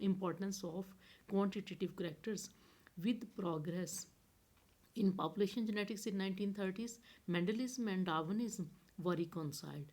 importance of quantitative characters. With progress in population genetics in 1930s, Mendelism and Darwinism were reconciled.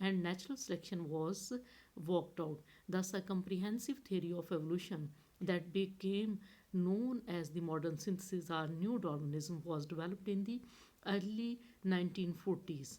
and natural selection was worked out. Thus, a comprehensive theory of evolution that became known as the modern synthesis or new Darwinism was developed in the early 1940s.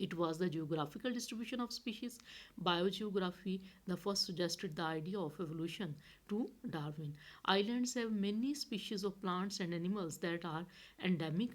It was the geographical distribution of species. Biogeography, the first suggested the idea of evolution to Darwin. Islands have many species of plants and animals that are endemic,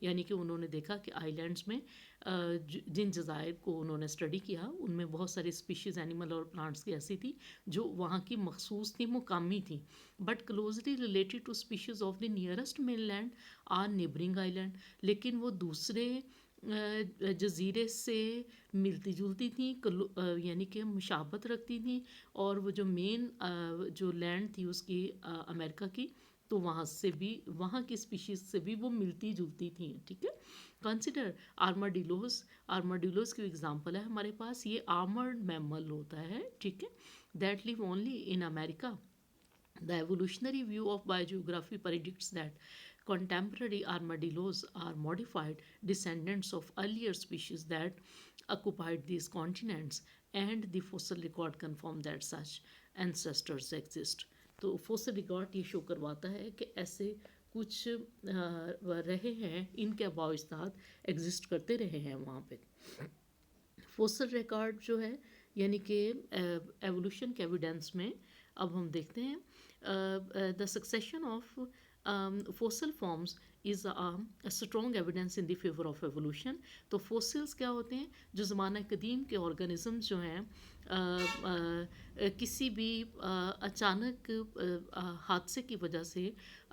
یعنی کہ انہوں نے دیکھا کہ آئی lands میں جن جزائر کو انہوں نے اسٹڈی کیا ان میں بہت ساری اسپیشیز اینیمل اور پلانٹس کی ایسی تھی جو وہاں کی مخصوص تھیں، مقامی تھیں، but closely related to species of the nearest mainland or neighbouring island, لیکن وہ دوسرے جزیرے سے ملتی جلتی تھیں، یعنی کہ مشابت رکھتی تھیں، اور وہ جو مین جو لینڈ تھی اس کی امریکہ کی، تو وہاں سے بھی وہاں کی اسپیشیز سے بھی وہ ملتی جلتی تھیں. ٹھیک ہے. کنسیڈر آرماڈیلوز کی ایگزامپل ہے ہمارے پاس. یہ آرمرڈ میمل ہوتا ہے. ٹھیک ہے. That live only in America. The evolutionary view of biogeography predicts that contemporary armadillos are modified descendants of earlier species that occupied these continents, and the fossil record confirm that such ancestors exist. تو fossil record یہ شو کرواتا ہے کہ ایسے کچھ رہے ہیں، ان کے آباء و اجداد ایگزسٹ کرتے رہے ہیں وہاں پہ. فوسل ریکارڈ جو ہے یعنی کہ ایوولوشن کے ایویڈنس میں اب ہم دیکھتے ہیں the succession of fossil forms is a strong evidence in the favor of evolution. تو فوسلز کیا ہوتے ہیں؟ جو زمانہ قدیم کے آرگنزمز جو ہیں کسی بھی اچانک حادثے کی وجہ سے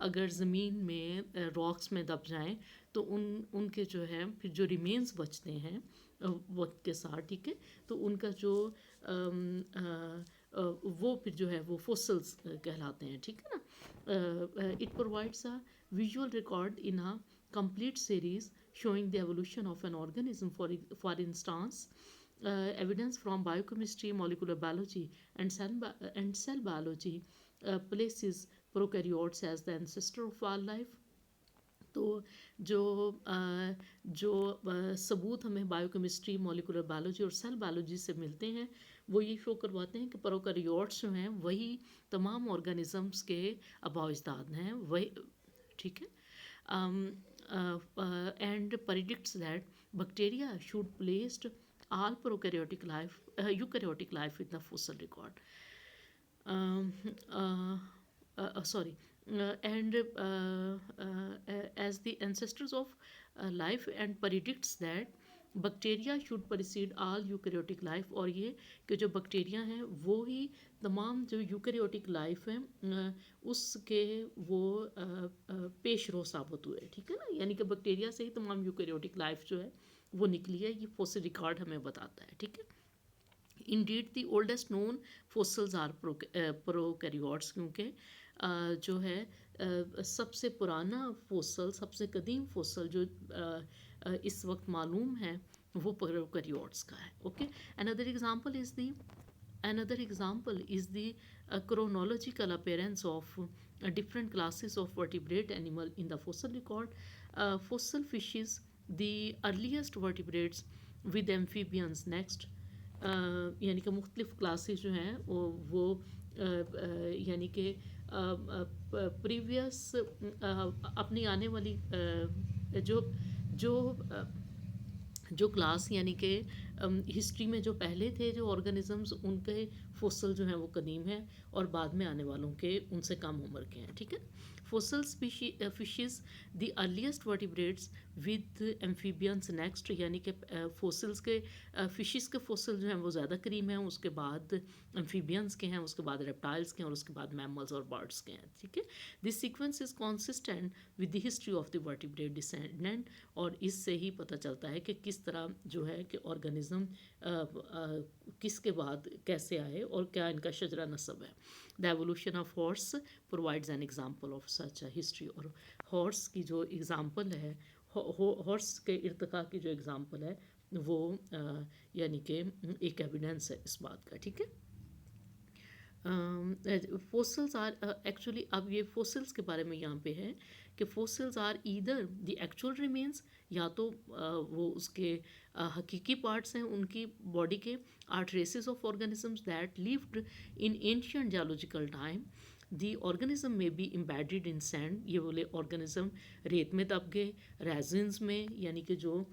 اگر زمین میں راکس میں دب جائیں تو ان کے جو ہے پھر جو ریمینز بچتے ہیں وقت کے ساتھ. ٹھیک ہے. تو ان کا جو وہ پھر جو ہے وہ فوسلز کہلاتے ہیں. ٹھیک ہے نا. It provides a visual record in a complete series showing the evolution of an organism. For instance, evidence from biochemistry, molecular biology, and cell biology places prokaryotes as the ancestor of all life. تو جو ثبوت ہمیں bio chemistry, molecular biology اور cell biology سے ملتے ہیں وہ یہ شو کرواتے ہیں کہ پروکیریوٹس جو ہیں وہی تمام آرگنزمس کے آباء و اجداد ہیں وہی. ٹھیک ہے. And predicts that bacteria should placed all prokaryotic life eukaryotic life in the fossil record. And as the ancestors of life, and predicts that bacteria should precede all eukaryotic life. اور یہ کہ جو بیکٹیریا ہیں وہی تمام جو eukaryotic life ہیں اس کے وہ پیش رو ثابت ہوئے. ٹھیک ہے نا. یعنی کہ بیکٹیریا سے ہی تمام یوکیریوٹک لائف جو ہے وہ نکلی ہے. یہ فوسل ریکارڈ ہمیں بتاتا ہے. ٹھیک ہے. Indeed, the oldest known fossils are prokaryotes. کیونکہ جو ہے سب سے پرانا فوسل، سب سے قدیم فوسل جو اس وقت معلوم ہے وہ پروکیریوٹس کا ہے. Okay. Another example is the chronological appearance of different classes of vertebrate animal in the fossil record. Fossil fishes, the earliest vertebrates with amphibians next. یعنی کہ مختلف کلاسز جو ہیں وہ یعنی کہ پریویس اپنی آنے والی جو کلاس یعنی کہ ہسٹری میں جو پہلے تھے جو آرگنزمز ان کے فوسل جو ہیں وہ قدیم ہیں اور بعد میں آنے والوں کے ان سے کم عمر کے ہیں. ٹھیک ہے. Fossil fishes the earliest vertebrates with amphibians next. یعنی کہ فوسلز کے فشز کے فوسل جو ہیں وہ زیادہ قریب ہیں، اس کے بعد ایمفیبینس کے ہیں، اس کے بعد ریپٹائلس کے ہیں، اور اس کے بعد میملز اور برڈس کے ہیں. ٹھیک ہے. This sequence is consistent with the history of the vertebrate descendant. اور اس سے ہی پتہ چلتا ہے کہ کس طرح جو ہے کہ آرگنزم کس کے بعد کیسے آئے اور کیا ان کا شجرہ نسب ہے. The evolution of horse provides an example of such a history. اور ہارس کی جو اگزامپل ہے، ہارس کے ارتقاء کی جو اگزامپل ہے وہ یعنی کہ ایک ایویڈنس ہے اس بات کا. ٹھیک ہے. فوسلز آر ایکچولی، اب یہ فوسلز کے بارے میں یہاں پہ ہے کہ fossils are either the actual remains, یا تو وہ اس کے حقیقی پارٹس ہیں ان کی باڈی کے، or traces of organisms that lived in ancient geological time. The organism may be embedded in sand. یہ بولے آرگنزم ریت میں دب گئے، ریزنز میں یعنی کہ جو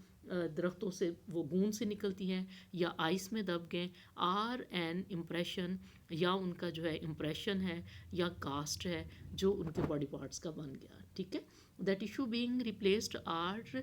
درختوں سے وہ گون سے نکلتی ہیں، یا آئس میں دب گئے. آر این امپریشن، یا ان کا جو ہے امپریشن ہے یا کاسٹ ہے جو ان کے باڈی پارٹس کا بن گیا. ٹھیک ہے. the tissue being replaced are